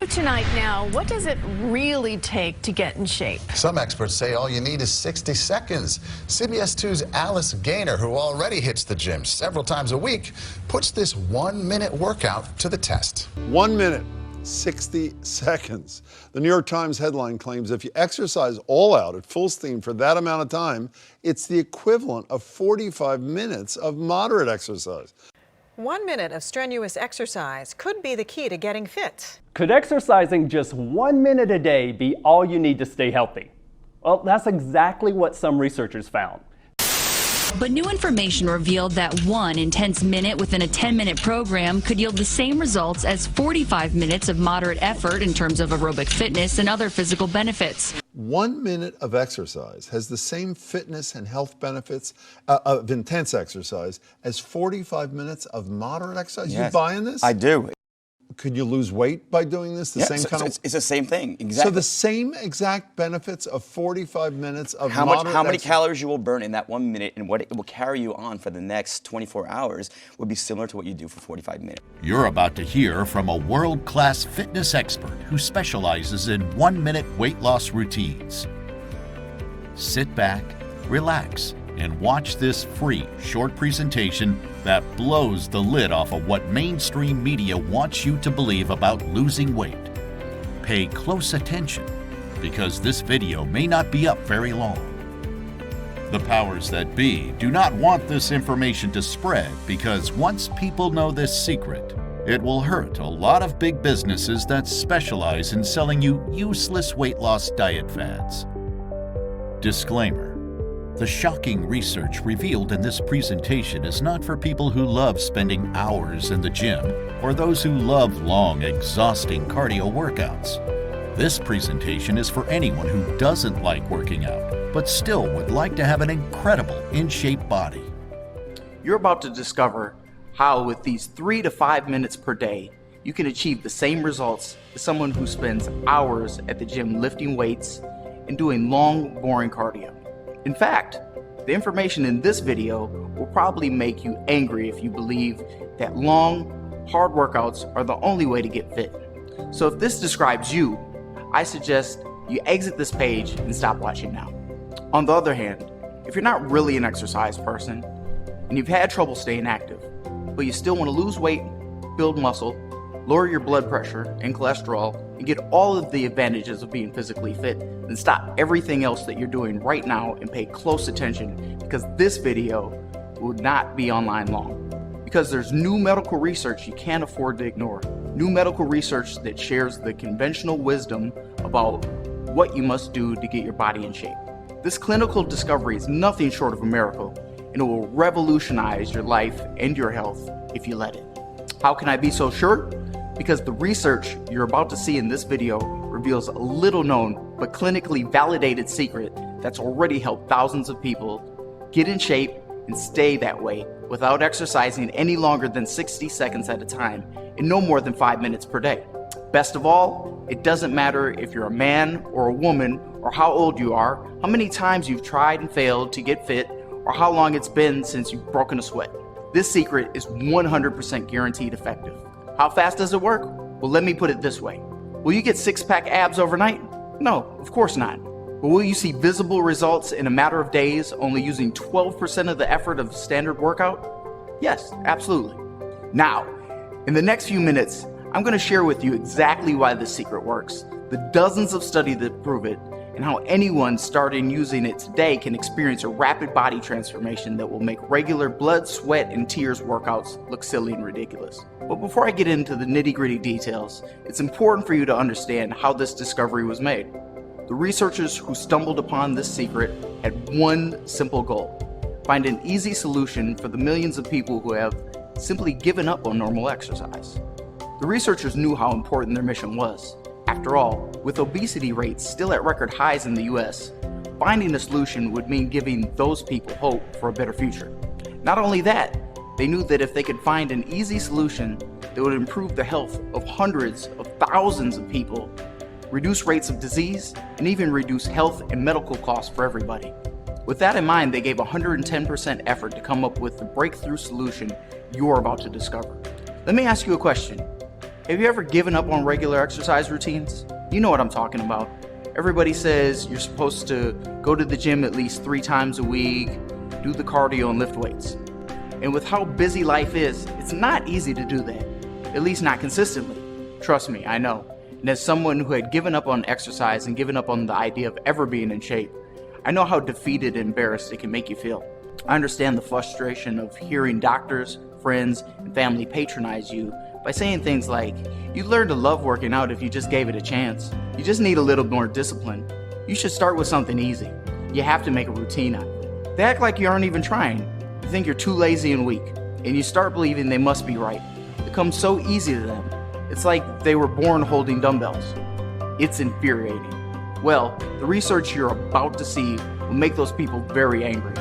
Tonight now, what does it really take to get in shape? Some experts say all you need is 60 seconds. CBS 2's Alice Gaynor, who already hits the gym several times a week, puts this 1-minute workout to the test. 1 minute, 60 seconds. The New York Times headline claims if you exercise all out at full steam for that amount of time, it's the equivalent of 45 minutes of moderate exercise. 1 minute of strenuous exercise could be the key to getting fit. Could exercising just 1 minute a day be all you need to stay healthy? Well, that's exactly what some researchers found. But new information revealed that one intense minute within a 10-minute program could yield the same results as 45 minutes of moderate effort in terms of aerobic fitness and other physical benefits. 1 minute of exercise has the same fitness and health benefits of intense exercise as 45 minutes of moderate exercise. Yes, You buying this? I do. Could you lose weight by doing this? The same kind of. It's the same thing. Exactly. So the same exact benefits of 45 minutes of how moderate many exercise. calories you will burn in that 1 minute and what it will carry you on for the next 24 hours would be similar to what you do for 45 minutes. You're about to hear from a world-class fitness expert who specializes in 1-minute weight loss routines. Sit back, relax, and watch this free short presentation that blows the lid off of what mainstream media wants you to believe about losing weight. Pay close attention because this video may not be up very long. The powers that be do not want this information to spread because once people know this secret, it will hurt a lot of big businesses that specialize in selling you useless weight loss diet fads. Disclaimer. The shocking research revealed in this presentation is not for people who love spending hours in the gym or those who love long, exhausting cardio workouts. This presentation is for anyone who doesn't like working out, but still would like to have an incredible, in-shape body. You're about to discover how with these 3 to 5 minutes per day, you can achieve the same results as someone who spends hours at the gym lifting weights and doing long, boring cardio. In fact, the information in this video will probably make you angry if you believe that long, hard workouts are the only way to get fit. So if this describes you, I suggest you exit this page and stop watching now. On the other hand, if you're not really an exercise person and you've had trouble staying active, but you still want to lose weight, build muscle, lower your blood pressure and cholesterol, and get all of the advantages of being physically fit, then stop everything else that you're doing right now and pay close attention because this video will not be online long. Because there's new medical research you can't afford to ignore. New medical research that shares the conventional wisdom about what you must do to get your body in shape. This clinical discovery is nothing short of a miracle, and it will revolutionize your life and your health if you let it. How can I be so sure? Because the research you're about to see in this video reveals a little known but clinically validated secret that's already helped thousands of people get in shape and stay that way without exercising any longer than 60 seconds at a time and no more than 5 minutes per day. Best of all, it doesn't matter if you're a man or a woman or how old you are, how many times you've tried and failed to get fit, or how long it's been since you've broken a sweat. This secret is 100% guaranteed effective. How fast does it work? Well, let me put it this way. Will you get six-pack abs overnight? No, of course not. But will you see visible results in a matter of days only using 12% of the effort of standard workout? Yes, absolutely. Now, in the next few minutes, I'm going to share with you exactly why this secret works, the dozens of studies that prove it, and how anyone starting using it today can experience a rapid body transformation that will make regular blood, sweat, and tears workouts look silly and ridiculous. But before I get into the nitty-gritty details, it's important for you to understand how this discovery was made. The researchers who stumbled upon this secret had one simple goal: find an easy solution for the millions of people who have simply given up on normal exercise. The researchers knew how important their mission was. After all, with obesity rates still at record highs in the US, finding a solution would mean giving those people hope for a better future. Not only that, they knew that if they could find an easy solution that would improve the health of hundreds of thousands of people, reduce rates of disease, and even reduce health and medical costs for everybody. With that in mind, they gave 110% effort to come up with the breakthrough solution you're about to discover. Let me ask you a question. Have you ever given up on regular exercise routines? You know what I'm talking about. Everybody says you're supposed to go to the gym at least 3 times a week, do the cardio and lift weights. And with how busy life is, it's not easy to do that, at least not consistently. Trust me, I know. And as someone who had given up on exercise and given up on the idea of ever being in shape, I know how defeated and embarrassed it can make you feel. I understand the frustration of hearing doctors, friends, and family patronize you by saying things like, "You'd learn to love working out if you just gave it a chance. You just need a little more discipline. You should start with something easy. You have to make a routine out of it." They act like you aren't even trying. You think you're too lazy and weak, and you start believing they must be right. It comes so easy to them. It's like they were born holding dumbbells. It's infuriating. Well, the research you're about to see will make those people very angry.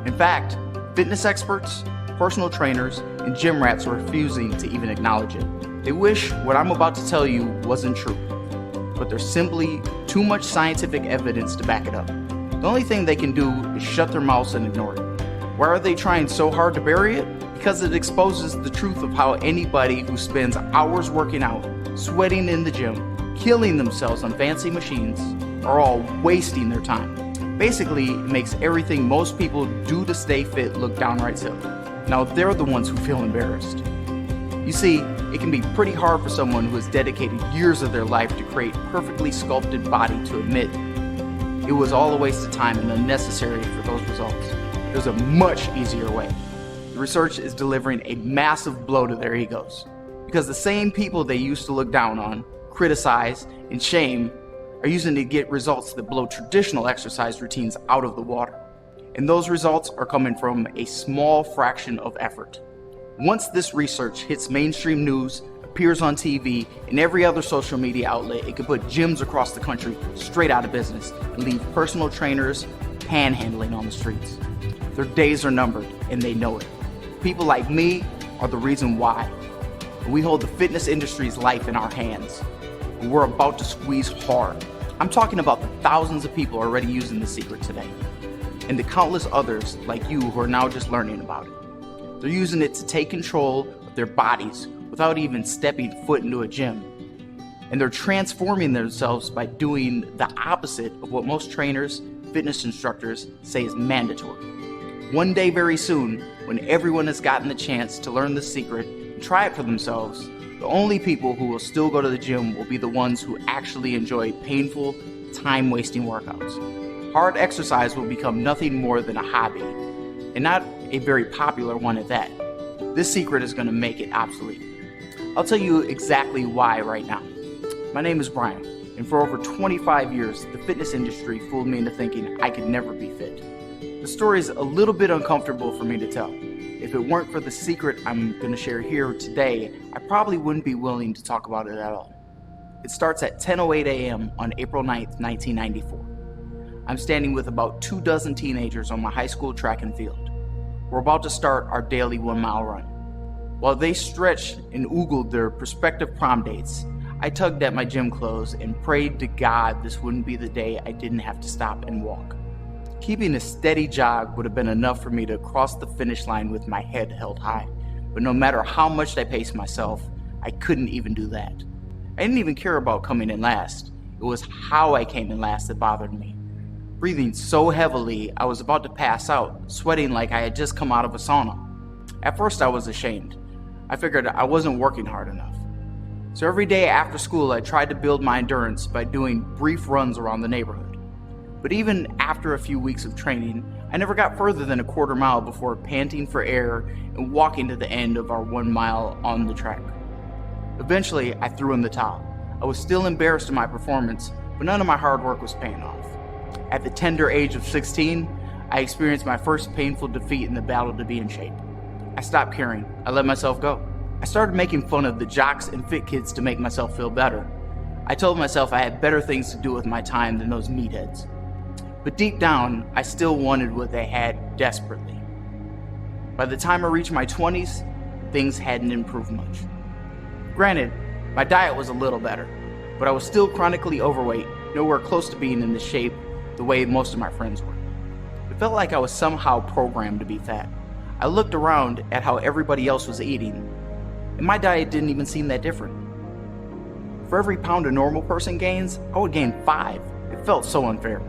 In fact, fitness experts, personal trainers, and gym rats are refusing to even acknowledge it. They wish what I'm about to tell you wasn't true, but there's simply too much scientific evidence to back it up. The only thing they can do is shut their mouths and ignore it. Why are they trying so hard to bury it? Because it exposes the truth of how anybody who spends hours working out, sweating in the gym, killing themselves on fancy machines, are all wasting their time. Basically, it makes everything most people do to stay fit look downright silly. Now they're the ones who feel embarrassed. You see, it can be pretty hard for someone who has dedicated years of their life to create a perfectly sculpted body to admit it was all a waste of time and unnecessary for those results. There's a much easier way. The research is delivering a massive blow to their egos, because the same people they used to look down on, criticize, and shame are using to get results that blow traditional exercise routines out of the water. And those results are coming from a small fraction of effort. Once this research hits mainstream news, appears on TV, and every other social media outlet, it could put gyms across the country straight out of business and leave personal trainers panhandling on the streets. Their days are numbered, and they know it. People like me are the reason why. We hold the fitness industry's life in our hands, and we're about to squeeze hard. I'm talking about the thousands of people already using the secret today, and the countless others like you who are now just learning about it. They're using it to take control of their bodies without even stepping foot into a gym. And they're transforming themselves by doing the opposite of what most trainers, fitness instructors say is mandatory. One day very soon, when everyone has gotten the chance to learn the secret and try it for themselves, the only people who will still go to the gym will be the ones who actually enjoy painful, time-wasting workouts. Hard exercise will become nothing more than a hobby, and not a very popular one at that. This secret is going to make it obsolete. I'll tell you exactly why right now. My name is Brian, and for over 25 years, the fitness industry fooled me into thinking I could never be fit. The story is a little bit uncomfortable for me to tell. If it weren't for the secret I'm going to share here today, I probably wouldn't be willing to talk about it at all. It starts at 10:08 a.m. on April 9th, 1994. I'm standing with about 24 teenagers on my high school track and field. We're about to start our daily 1-mile run. While they stretched and oogled their prospective prom dates, I tugged at my gym clothes and prayed to God this wouldn't be the day I didn't have to stop and walk. Keeping a steady jog would have been enough for me to cross the finish line with my head held high, but no matter how much I paced myself, I couldn't even do that. I didn't even care about coming in last. It was how I came in last that bothered me. Breathing so heavily, I was about to pass out, sweating like I had just come out of a sauna. At first, I was ashamed. I figured I wasn't working hard enough. So every day after school, I tried to build my endurance by doing brief runs around the neighborhood. But even after a few weeks of training, I never got further than a quarter mile before panting for air and walking to the end of our 1 mile on the track. Eventually, I threw in the towel. I was still embarrassed of my performance, but none of my hard work was paying off. At the tender age of 16, I experienced my first painful defeat in the battle to be in shape. I stopped caring. I let myself go. I started making fun of the jocks and fit kids to make myself feel better. I told myself I had better things to do with my time than those meatheads. But deep down, I still wanted what they had desperately. By the time I reached my 20s, things hadn't improved much. Granted, my diet was a little better, but I was still chronically overweight, nowhere close to being in the shape the way most of my friends were. It felt like I was somehow programmed to be fat. I looked around at how everybody else was eating, and my diet didn't even seem that different. For every pound a normal person gains, I would gain 5. It felt so unfair.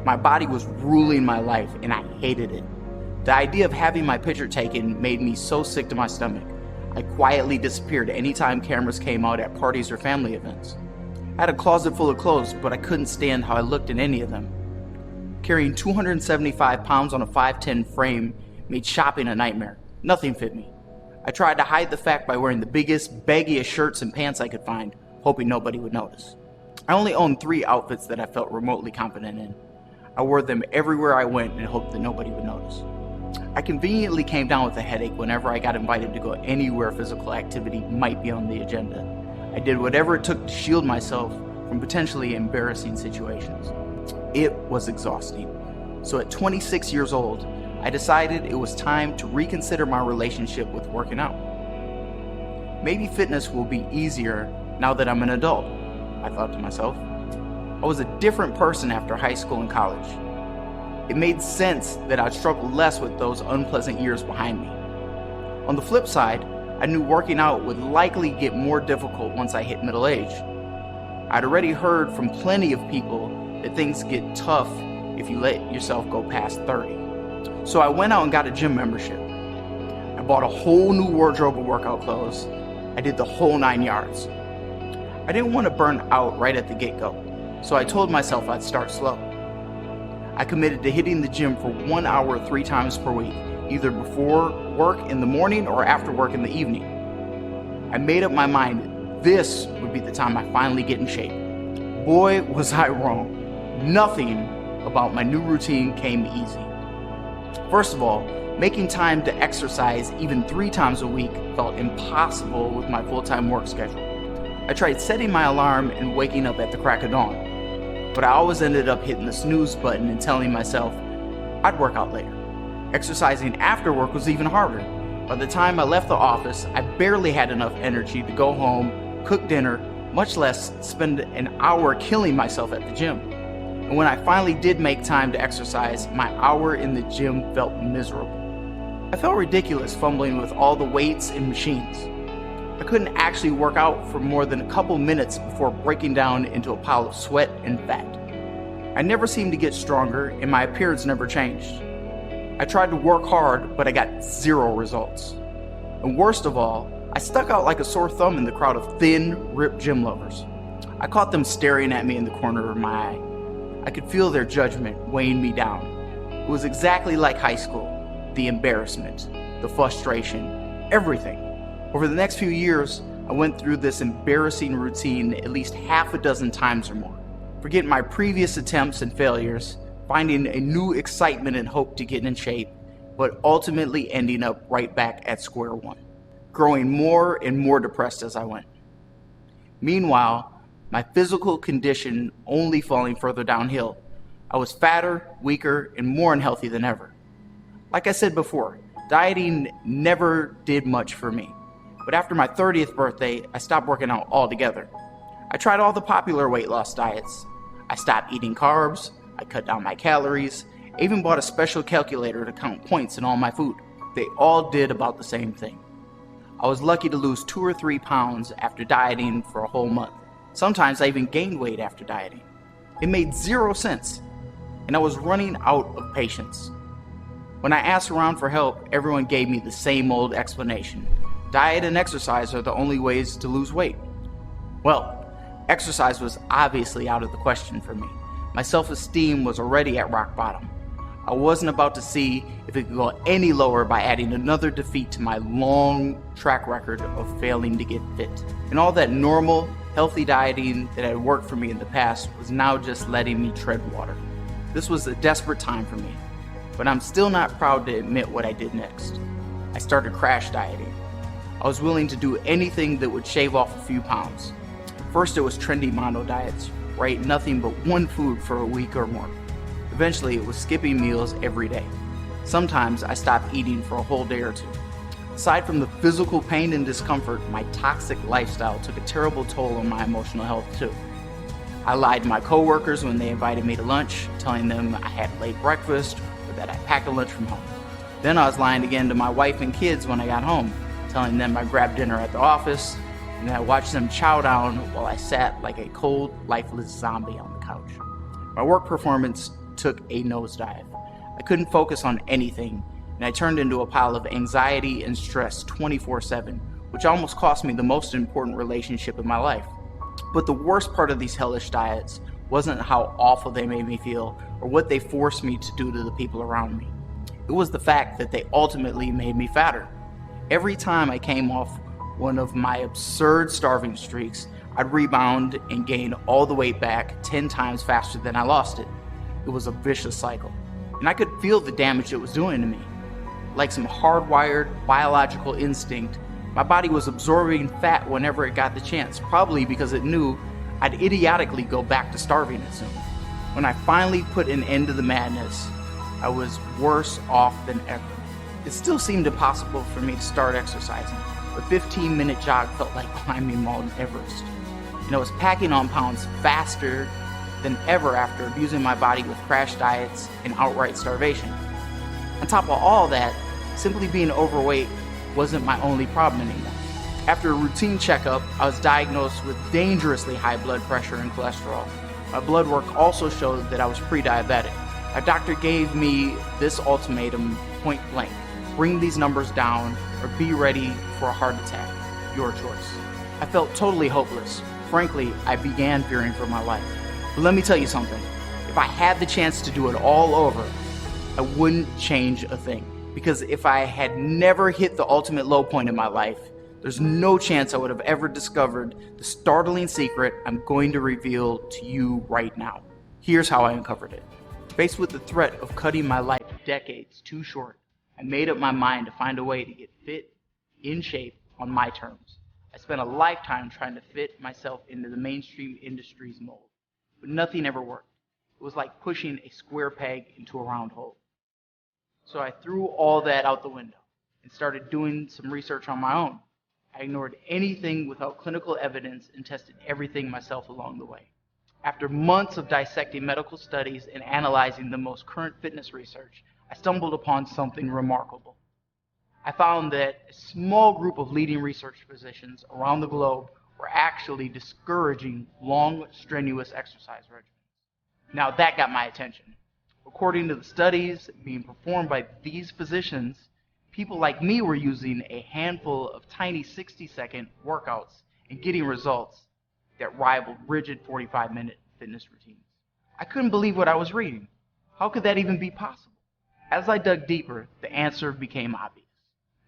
My body was ruling my life and I hated it. The idea of having my picture taken made me so sick to my stomach. I quietly disappeared anytime cameras came out at parties or family events. I had a closet full of clothes, but I couldn't stand how I looked in any of them. Carrying 275 pounds on a 5'10" frame made shopping a nightmare. Nothing fit me. I tried to hide the fact by wearing the biggest, baggiest shirts and pants I could find, hoping nobody would notice. I only owned 3 outfits that I felt remotely confident in. I wore them everywhere I went and hoped that nobody would notice. I conveniently came down with a headache whenever I got invited to go anywhere physical activity might be on the agenda. I did whatever it took to shield myself from potentially embarrassing situations. It was exhausting. So at 26 years old, I decided it was time to reconsider my relationship with working out. Maybe fitness will be easier now that I'm an adult, I thought to myself. I was a different person after high school and college. It made sense that I'd struggle less with those unpleasant years behind me. On the flip side, I knew working out would likely get more difficult once I hit middle age. I'd already heard from plenty of people that things get tough if you let yourself go past 30. So I went out and got a gym membership. I bought a whole new wardrobe of workout clothes. I did the whole 9 yards. I didn't want to burn out right at the get-go, so I told myself I'd start slow. I committed to hitting the gym for 1 hour 3 times per week, either before work in the morning or after work in the evening. I made up my mind this would be the time I finally get in shape. Boy, was I wrong. Nothing about my new routine came easy. First of all, making time to exercise even 3 times a week felt impossible with my full-time work schedule. I tried setting my alarm and waking up at the crack of dawn, but I always ended up hitting the snooze button and telling myself I'd work out later. Exercising after work was even harder. By the time I left the office, I barely had enough energy to go home, cook dinner, much less spend an hour killing myself at the gym. And when I finally did make time to exercise, my hour in the gym felt miserable. I felt ridiculous fumbling with all the weights and machines. I couldn't actually work out for more than a couple minutes before breaking down into a pile of sweat and fat. I never seemed to get stronger and my appearance never changed. I tried to work hard, but I got 0 results. And worst of all, I stuck out like a sore thumb in the crowd of thin, ripped gym lovers. I caught them staring at me in the corner of my eye. I could feel their judgment weighing me down. It was exactly like high school. The embarrassment, the frustration, everything. Over the next few years, I went through this embarrassing routine at least half a dozen times or more. Forgetting my previous attempts and failures, finding a new excitement and hope to get in shape, but ultimately ending up right back at square one, growing more and more depressed as I went. Meanwhile, my physical condition only falling further downhill. I was fatter, weaker, and more unhealthy than ever. Like I said before, dieting never did much for me. But after my 30th birthday, I stopped working out altogether. I tried all the popular weight loss diets. I stopped eating carbs, I cut down my calories, I even bought a special calculator to count points in all my food. They all did about the same thing. I was lucky to lose 2 or 3 pounds after dieting for a whole month. Sometimes I even gained weight after dieting. It made 0 sense, and I was running out of patience. When I asked around for help, everyone gave me the same old explanation. Diet and exercise are the only ways to lose weight. Well, exercise was obviously out of the question for me. My self-esteem was already at rock bottom. I wasn't about to see if it could go any lower by adding another defeat to my long track record of failing to get fit. And all that normal, healthy dieting that had worked for me in the past was now just letting me tread water. This was a desperate time for me, but I'm still not proud to admit what I did next. I started crash dieting. I was willing to do anything that would shave off a few pounds. First it was trendy mono diets, where I ate nothing but one food for a week or more. Eventually it was skipping meals every day. Sometimes I stopped eating for a whole day or 2. Aside from the physical pain and discomfort, my toxic lifestyle took a terrible toll on my emotional health too. I lied to my coworkers when they invited me to lunch, telling them I had late breakfast or that I packed a lunch from home. Then I was lying again to my wife and kids when I got home, telling them I grabbed dinner at the office. and I watched them chow down while I sat like a cold, lifeless zombie on the couch. My work performance took a nosedive. I couldn't focus on anything, and I turned into a pile of anxiety and stress 24/7, which almost cost me the most important relationship in my life. But the worst part of these hellish diets wasn't how awful they made me feel or what they forced me to do to the people around me. It was the fact that they ultimately made me fatter. Every time I came off one of my absurd starving streaks, I'd rebound and gain all the weight back 10 times faster than I lost it. It was a vicious cycle, and I could feel the damage it was doing to me. Like some hardwired biological instinct, my body was absorbing fat whenever it got the chance, probably because it knew I'd idiotically go back to starving it soon. When I finally put an end to the madness, I was worse off than ever. It still seemed impossible for me to start exercising. The 15-minute jog felt like climbing Mount Everest. And I was packing on pounds faster than ever after abusing my body with crash diets and outright starvation. On top of all that, simply being overweight wasn't my only problem anymore. After a routine checkup, I was diagnosed with dangerously high blood pressure and cholesterol. My blood work also showed that I was pre-diabetic. My doctor gave me this ultimatum point blank: bring these numbers down or be ready for a heart attack. Your choice. I felt totally hopeless. Frankly, I began fearing for my life. But let me tell you something. If I had the chance to do it all over, I wouldn't change a thing. Because if I had never hit the ultimate low point in my life, there's no chance I would have ever discovered the startling secret I'm going to reveal to you right now. Here's how I uncovered it. Faced with the threat of cutting my life decades too short, I made up my mind to find a way to get fit, in shape, on my terms. I spent a lifetime trying to fit myself into the mainstream industry's mold, but nothing ever worked. It was like pushing a square peg into a round hole. So I threw all that out the window and started doing some research on my own. I ignored anything without clinical evidence and tested everything myself along the way. After months of dissecting medical studies and analyzing the most current fitness research, I stumbled upon something remarkable. I found that a small group of leading research physicians around the globe were actually discouraging long, strenuous exercise regimens. Now that got my attention. According to the studies being performed by these physicians, people like me were using a handful of tiny 60-second workouts and getting results that rivaled rigid 45-minute fitness routines. I couldn't believe what I was reading. How could that even be possible? As I dug deeper, the answer became obvious.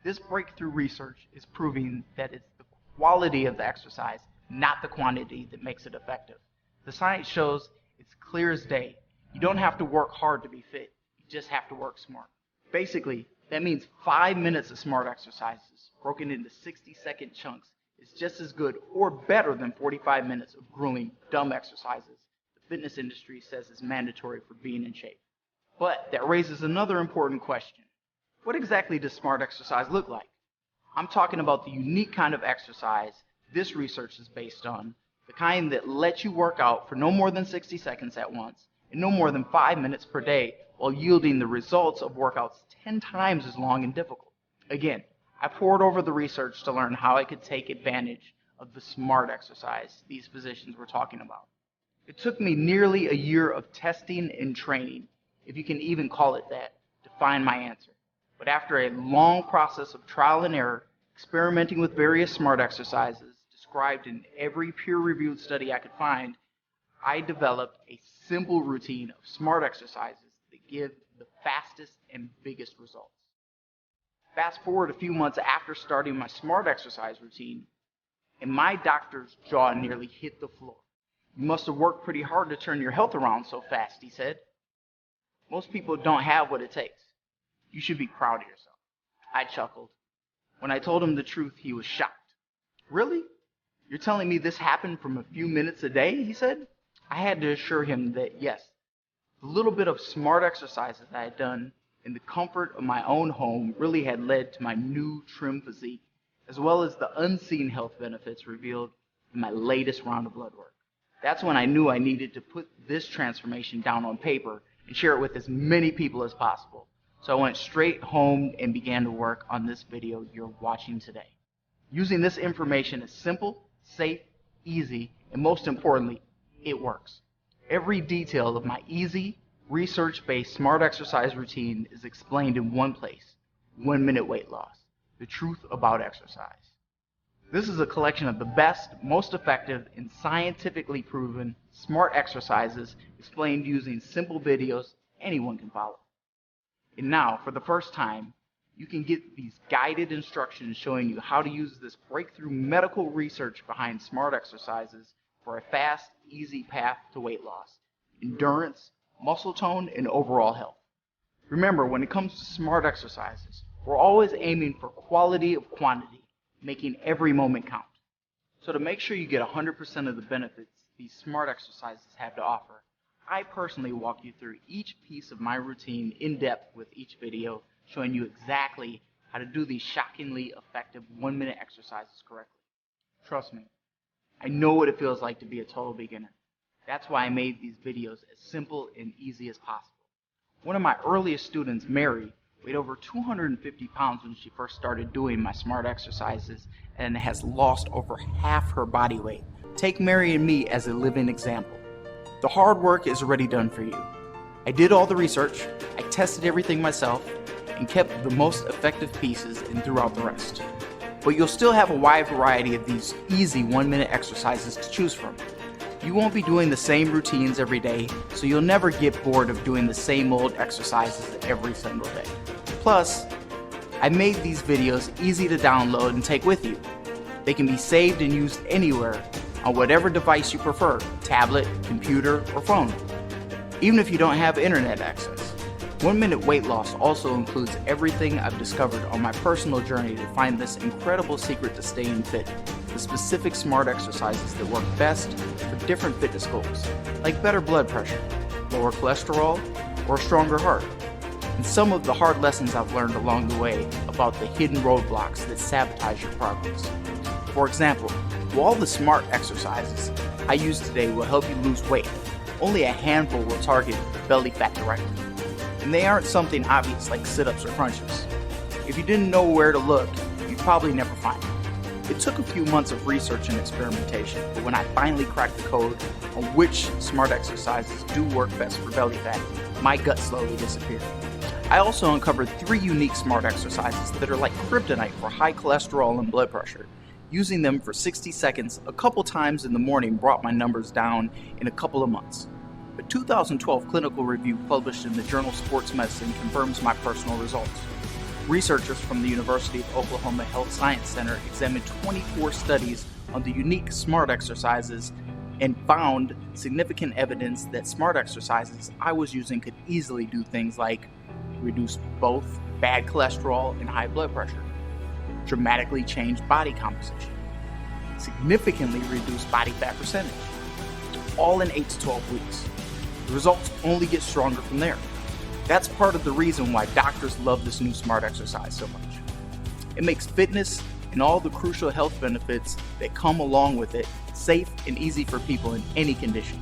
This breakthrough research is proving that it's the quality of the exercise, not the quantity, that makes it effective. The science shows it's clear as day. You don't have to work hard to be fit. You just have to work smart. Basically, that means 5 minutes of smart exercises broken into 60-second chunks is just as good or better than 45 minutes of grueling, dumb exercises the fitness industry says is mandatory for being in shape. But that raises another important question. What exactly does smart exercise look like? I'm talking about the unique kind of exercise this research is based on, the kind that lets you work out for no more than 60 seconds at once and no more than 5 minutes per day while yielding the results of workouts 10 times as long and difficult. Again, I pored over the research to learn how I could take advantage of the smart exercise these physicians were talking about. It took me nearly a year of testing and training, if you can even call it that, to find my answer. But after a long process of trial and error, experimenting with various smart exercises described in every peer-reviewed study I could find, I developed a simple routine of smart exercises that give the fastest and biggest results. Fast forward a few months after starting my smart exercise routine, and my doctor's jaw nearly hit the floor. You must have worked pretty hard to turn your health around so fast, he said. Most people don't have what it takes. You should be proud of yourself. I chuckled. When I told him the truth, he was shocked. Really? You're telling me this happened from a few minutes a day, he said? I had to assure him that yes, the little bit of smart exercises I had done in the comfort of my own home really had led to my new trim physique, as well as the unseen health benefits revealed in my latest round of blood work. That's when I knew I needed to put this transformation down on paper and share it with as many people as possible. So I went straight home and began to work on this video you're watching today. Using this information is simple, safe, easy, and most importantly, it works. Every detail of my easy, research-based smart exercise routine is explained in one place: 1 Minute Weight Loss, the truth about exercise. This is a collection of the best, most effective, and scientifically proven smart exercises explained using simple videos anyone can follow. And now, for the first time, you can get these guided instructions showing you how to use this breakthrough medical research behind smart exercises for a fast, easy path to weight loss, endurance, muscle tone, and overall health. Remember, when it comes to smart exercises, we're always aiming for quality of quantity, making every moment count. So to make sure you get 100% of the benefits these smart exercises have to offer, I personally walk you through each piece of my routine in depth with each video, showing you exactly how to do these shockingly effective 1-minute exercises correctly. Trust me, I know what it feels like to be a total beginner. That's why I made these videos as simple and easy as possible. One of my earliest students, Mary, weighed over 250 pounds when she first started doing my smart exercises and has lost over half her body weight. Take Mary and me as a living example. The hard work is already done for you. I did all the research, I tested everything myself, and kept the most effective pieces and threw out the rest. But you'll still have a wide variety of these easy 1-minute exercises to choose from. You won't be doing the same routines every day, so you'll never get bored of doing the same old exercises every single day. Plus, I made these videos easy to download and take with you. They can be saved and used anywhere on whatever device you prefer, tablet, computer, or phone, even if you don't have internet access. 1 Minute Weight Loss also includes everything I've discovered on my personal journey to find this incredible secret to staying fit, the specific smart exercises that work best for different fitness goals, like better blood pressure, lower cholesterol, or a stronger heart, and some of the hard lessons I've learned along the way about the hidden roadblocks that sabotage your progress. For example, while all the smart exercises I use today will help you lose weight, only a handful will target belly fat directly. And they aren't something obvious like sit-ups or crunches. If you didn't know where to look, you'd probably never find it. It took a few months of research and experimentation, but when I finally cracked the code on which smart exercises do work best for belly fat, my gut slowly disappeared. I also uncovered 3 unique smart exercises that are like kryptonite for high cholesterol and blood pressure. Using them for 60 seconds a couple times in the morning brought my numbers down in a couple of months. A 2012 clinical review published in the journal Sports Medicine confirms my personal results. Researchers from the University of Oklahoma Health Science Center examined 24 studies on the unique smart exercises and found significant evidence that smart exercises I was using could easily do things like reduce both bad cholesterol and high blood pressure, dramatically change body composition, significantly reduce body fat percentage, all in 8 to 12 weeks. The results only get stronger from there. That's part of the reason why doctors love this new smart exercise so much. It makes fitness and all the crucial health benefits that come along with it safe and easy for people in any condition.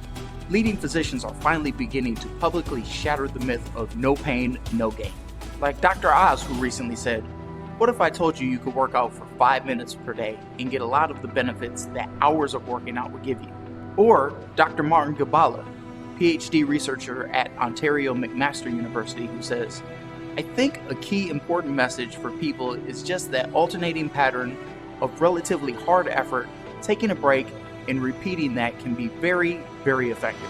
Leading physicians are finally beginning to publicly shatter the myth of no pain, no gain. Like Dr. Oz, who recently said, "What if I told you you could work out for 5 minutes per day and get a lot of the benefits that hours of working out would give you?" Or Dr. Martin Gabala, PhD researcher at Ontario McMaster University, who says, "I think a key important message for people is just that alternating pattern of relatively hard effort, taking a break, and repeating that can be very, very effective.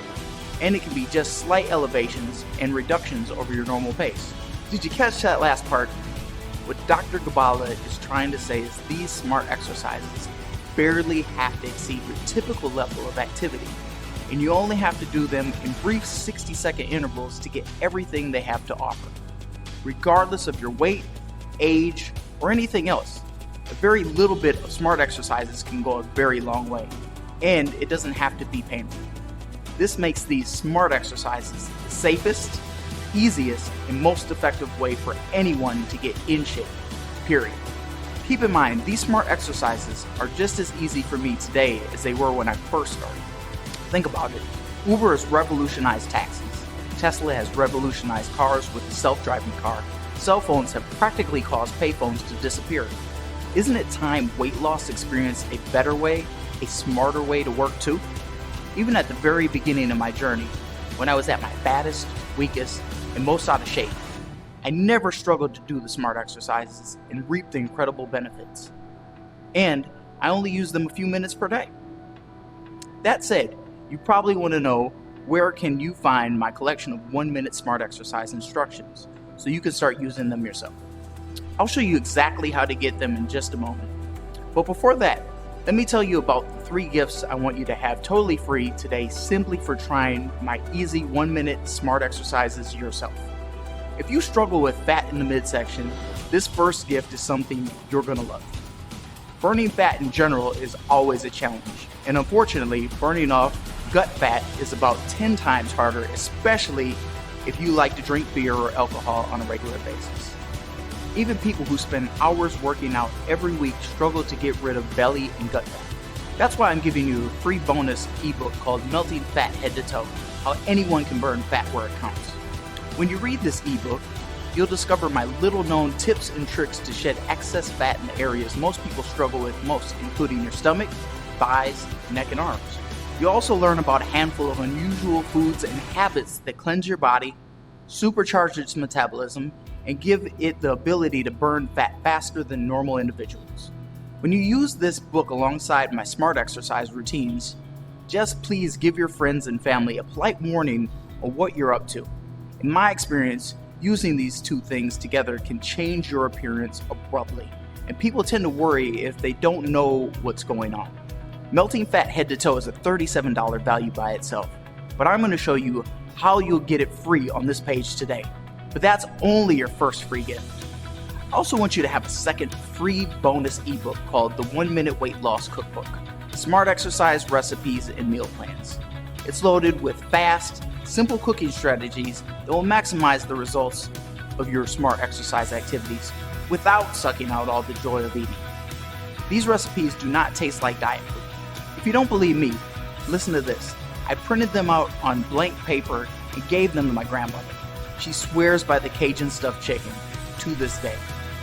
And it can be just slight elevations and reductions over your normal pace." Did you catch that last part? What Dr. Gabala is trying to say is these smart exercises barely have to exceed your typical level of activity, and you only have to do them in brief 60-second intervals to get everything they have to offer. Regardless of your weight, age, or anything else, a very little bit of smart exercises can go a very long way, and it doesn't have to be painful. This makes these smart exercises the safest, easiest, and most effective way for anyone to get in shape, period. Keep in mind, these smart exercises are just as easy for me today as they were when I first started. Think about it. Uber has revolutionized taxis. Tesla has revolutionized cars with the self-driving car. Cell phones have practically caused payphones to disappear. isn't it time weight loss experienced a better way, a smarter way to work too? Even at the very beginning of my journey, when I was at my fattest, weakest, and most out of shape, I never struggled to do the smart exercises and reap the incredible benefits. And I only use them a few minutes per day. That said, you probably want to know, where can you find my collection of 1-minute smart exercise instructions so you can start using them yourself? I'll show you exactly how to get them in just a moment. But before that, let me tell you about the 3 gifts I want you to have totally free today simply for trying my easy 1-minute smart exercises yourself. If you struggle with fat in the midsection, this first gift is something you're going to love. Burning fat in general is always a challenge, and unfortunately, burning off gut fat is about 10 times harder, especially if you like to drink beer or alcohol on a regular basis. Even people who spend hours working out every week struggle to get rid of belly and gut fat. That's why I'm giving you a free bonus ebook called Melting Fat Head to Toe, How Anyone Can Burn Fat Where It Counts. When you read this ebook, you'll discover my little known tips and tricks to shed excess fat in the areas most people struggle with most, including your stomach, thighs, neck, and arms. You'll also learn about a handful of unusual foods and habits that cleanse your body, supercharge its metabolism, and give it the ability to burn fat faster than normal individuals. When you use this book alongside my smart exercise routines, just please give your friends and family a polite warning of what you're up to. In my experience, using these 2 things together can change your appearance abruptly, and people tend to worry if they don't know what's going on. Melting Fat Head to Toe is a $37 value by itself, but I'm going to show you how you'll get it free on this page today. But that's only your first free gift. I also want you to have a second free bonus ebook called the 1-Minute Weight Loss Cookbook, Smart Exercise Recipes and Meal Plans. It's loaded with fast, simple cooking strategies that will maximize the results of your smart exercise activities without sucking out all the joy of eating. These recipes do not taste like diet food. If you don't believe me, listen to this. I printed them out on blank paper and gave them to my grandmother. She swears by the Cajun stuffed chicken to this day.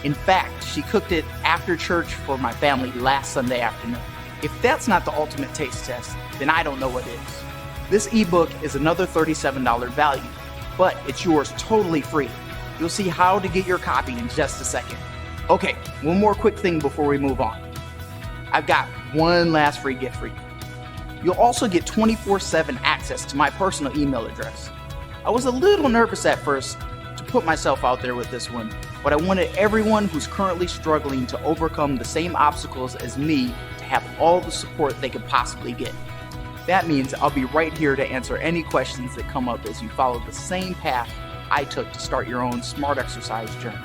In fact, she cooked it after church for my family last Sunday afternoon. If that's not the ultimate taste test, then I don't know what is. This ebook is another $37 value, but it's yours totally free. You'll see how to get your copy in just a second. Okay, one more quick thing before we move on. I've got one last free gift for you. You'll also get 24/7 access to my personal email address. I was a little nervous at first to put myself out there with this one, but I wanted everyone who's currently struggling to overcome the same obstacles as me to have all the support they could possibly get. That means I'll be right here to answer any questions that come up as you follow the same path I took to start your own smart exercise journey.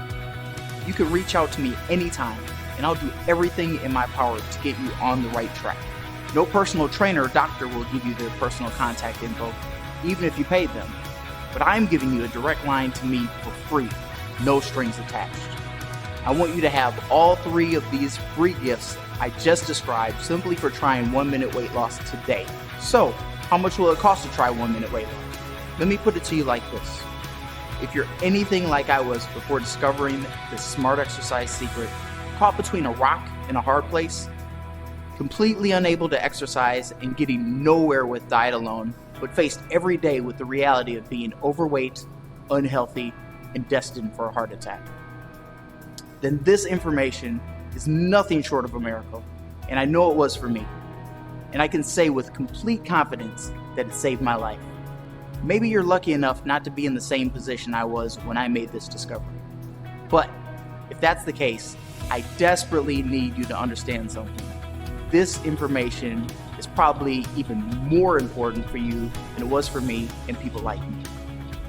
You can reach out to me anytime, and I'll do everything in my power to get you on the right track. No personal trainer or doctor will give you their personal contact info, even if you paid them. But I'm giving you a direct line to me for free, no strings attached. I want you to have all 3 of these free gifts I just described simply for trying 1-minute weight loss today. So, how much will it cost to try 1-minute weight loss? Let me put it to you like this. If you're anything like I was before discovering this smart exercise secret, caught between a rock and a hard place, completely unable to exercise and getting nowhere with diet alone, but faced every day with the reality of being overweight, unhealthy, and destined for a heart attack, then this information is nothing short of a miracle, and I know it was for me. And I can say with complete confidence that it saved my life. Maybe you're lucky enough not to be in the same position I was when I made this discovery. But if that's the case, I desperately need you to understand something. This information is probably even more important for you than it was for me and people like me.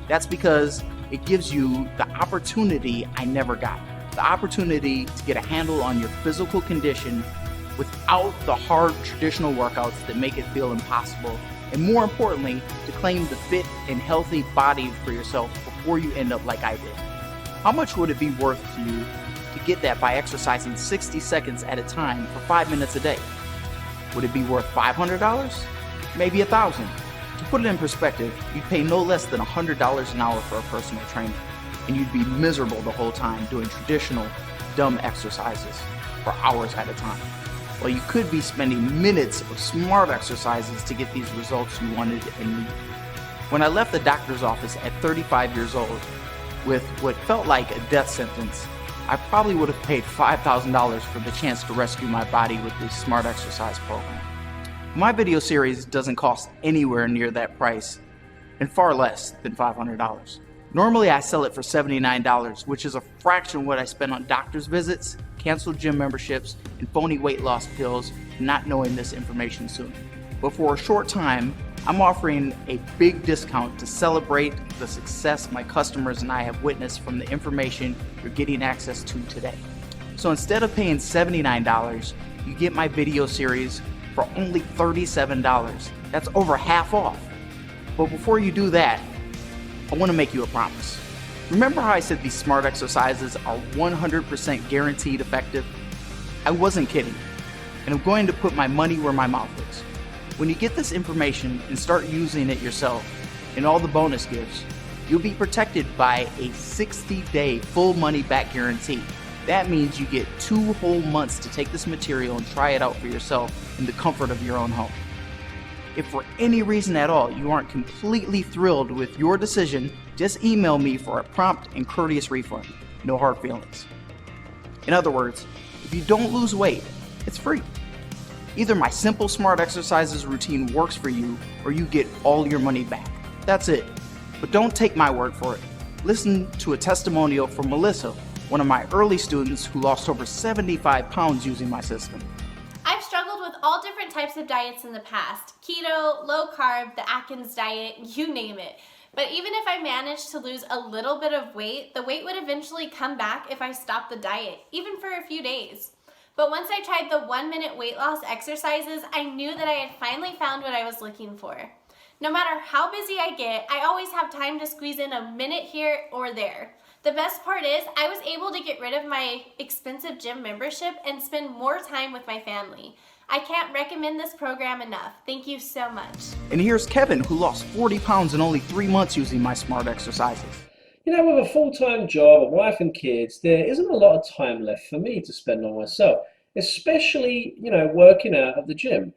That's because it gives you the opportunity I never got. The opportunity to get a handle on your physical condition without the hard traditional workouts that make it feel impossible. And more importantly, to claim the fit and healthy body for yourself before you end up like I did. How much would it be worth to you to get that by exercising 60 seconds at a time for 5 minutes a day? Would it be worth $500? Maybe $1,000? To put it in perspective, you'd pay no less than $100 an hour for a personal trainer, and you'd be miserable the whole time doing traditional, dumb exercises. for hours at a time. Well, you could be spending minutes of smart exercises to get these results you wanted and needed. When I left the doctor's office at 35 years old with what felt like a death sentence, I probably would have paid $5,000 for the chance to rescue my body with this smart exercise program. My video series doesn't cost anywhere near that price, and far less than $500. Normally I sell it for $79, which is a fraction of what I spend on doctor's visits, canceled gym memberships, and phony weight loss pills, not knowing this information sooner. But for a short time, I'm offering a big discount to celebrate the success my customers and I have witnessed from the information you're getting access to today. So instead of paying $79, you get my video series for only $37. That's over half off. But before you do that, I want to make you a promise. Remember how I said these smart exercises are 100% guaranteed effective? I wasn't kidding, and I'm going to put my money where my mouth is. When you get this information and start using it yourself, and all the bonus gifts, you'll be protected by a 60-day full money back guarantee. That means you get 2 whole months to take this material and try it out for yourself in the comfort of your own home. If for any reason at all you aren't completely thrilled with your decision, just email me for a prompt and courteous refund. No hard feelings. In other words, if you don't lose weight, it's free. Either my simple smart exercises routine works for you, or you get all your money back. That's it. But don't take my word for it. Listen to a testimonial from Melissa, one of my early students who lost over 75 pounds using my system. I've struggled with all different types of diets in the past. Keto, low carb, the Atkins diet, you name it. But even if I managed to lose a little bit of weight, the weight would eventually come back if I stopped the diet, even for a few days. But once I tried the 1-minute weight loss exercises, I knew that I had finally found what I was looking for. No matter how busy I get, I always have time to squeeze in a minute here or there. The best part is I was able to get rid of my expensive gym membership and spend more time with my family. I can't recommend this program enough. Thank you so much. And here's Kevin, who lost 40 pounds in only 3 months using my smart exercises. You know, with a full-time job, a wife and kids, there isn't a lot of time left for me to spend on myself, especially, working out at the gym.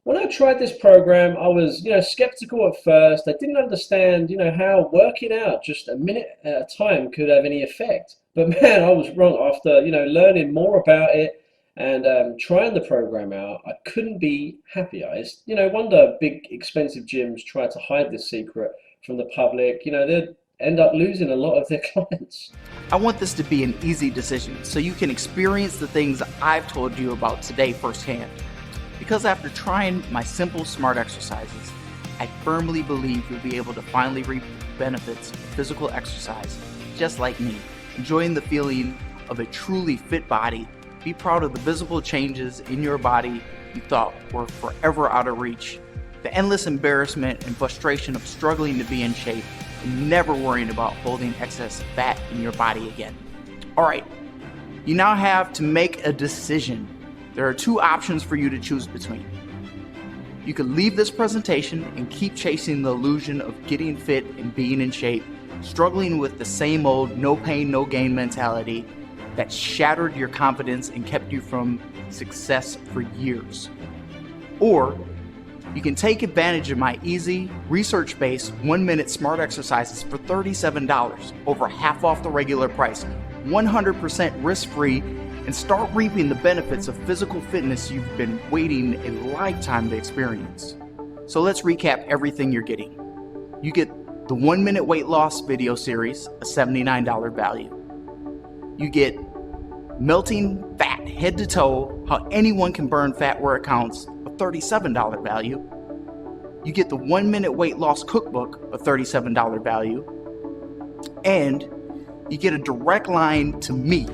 When I tried this program, I was, skeptical at first. I didn't understand, how working out just a minute at a time could have any effect. But man, I was wrong. After, learning more about it and trying the program out, I couldn't be happier. It's, wonder big expensive gyms try to hide this secret from the public. They'd end up losing a lot of their clients. I want this to be an easy decision so you can experience the things I've told you about today firsthand. Because after trying my simple smart exercises, I firmly believe you'll be able to finally reap the benefits of physical exercise, just like me. Enjoying the feeling of a truly fit body, be proud of the visible changes in your body you thought were forever out of reach, the endless embarrassment and frustration of struggling to be in shape, and never worrying about holding excess fat in your body again. All right, you now have to make a decision. There are 2 options for you to choose between. You can leave this presentation and keep chasing the illusion of getting fit and being in shape, struggling with the same old no pain, no gain mentality that shattered your confidence and kept you from success for years. Or you can take advantage of my easy, research-based 1-minute smart exercises for $37, over half off the regular price, 100% risk-free, and start reaping the benefits of physical fitness you've been waiting a lifetime to experience. So let's recap everything you're getting. You get the 1-minute weight loss video series, a $79 value. You get melting fat head to toe, how anyone can burn fat where it counts, a $37 value. You get the 1-minute weight loss cookbook, a $37 value. And you get a direct line to me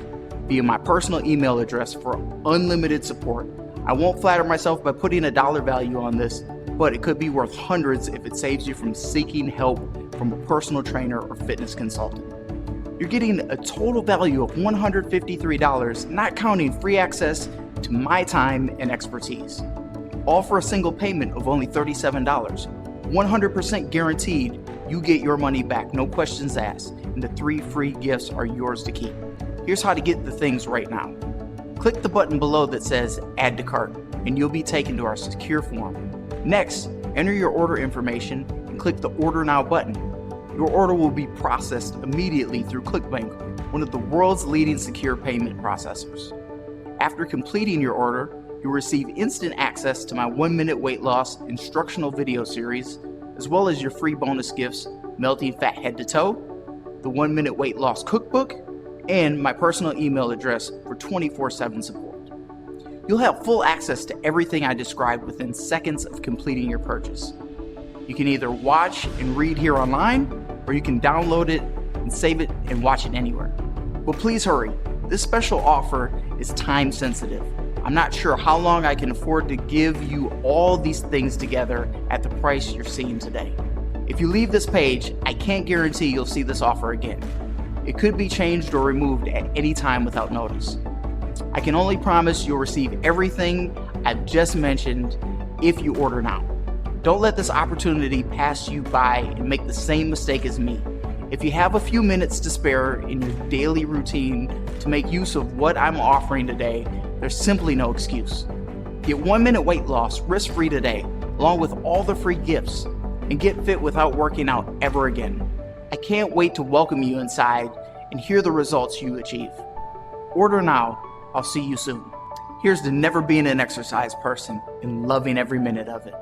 via my personal email address for unlimited support. I won't flatter myself by putting a dollar value on this, but it could be worth hundreds if it saves you from seeking help from a personal trainer or fitness consultant. You're getting a total value of $153, not counting free access to my time and expertise. All for a single payment of only $37. 100% guaranteed you get your money back, no questions asked, and the 3 free gifts are yours to keep. Here's how to get the things right now. Click the button below that says Add to Cart, and you'll be taken to our secure form. Next, enter your order information and click the Order Now button. Your order will be processed immediately through ClickBank, one of the world's leading secure payment processors. After completing your order, you'll receive instant access to my 1 Minute Weight Loss instructional video series, as well as your free bonus gifts, Melting Fat Head to Toe, the 1 Minute Weight Loss Cookbook, and my personal email address for 24/7 support. You'll have full access to everything I described within seconds of completing your purchase. You can either watch and read here online, or you can download it and save it and watch it anywhere. But please hurry, this special offer is time sensitive. I'm not sure how long I can afford to give you all these things together at the price you're seeing today. If you leave this page, I can't guarantee you'll see this offer again. It could be changed or removed at any time without notice. I can only promise you'll receive everything I've just mentioned if you order now. Don't let this opportunity pass you by and make the same mistake as me. If you have a few minutes to spare in your daily routine to make use of what I'm offering today, there's simply no excuse. Get 1 Minute Weight Loss risk-free today, along with all the free gifts, and get fit without working out ever again. I can't wait to welcome you inside and hear the results you achieve. Order now. I'll see you soon. Here's to never being an exercise person and loving every minute of it.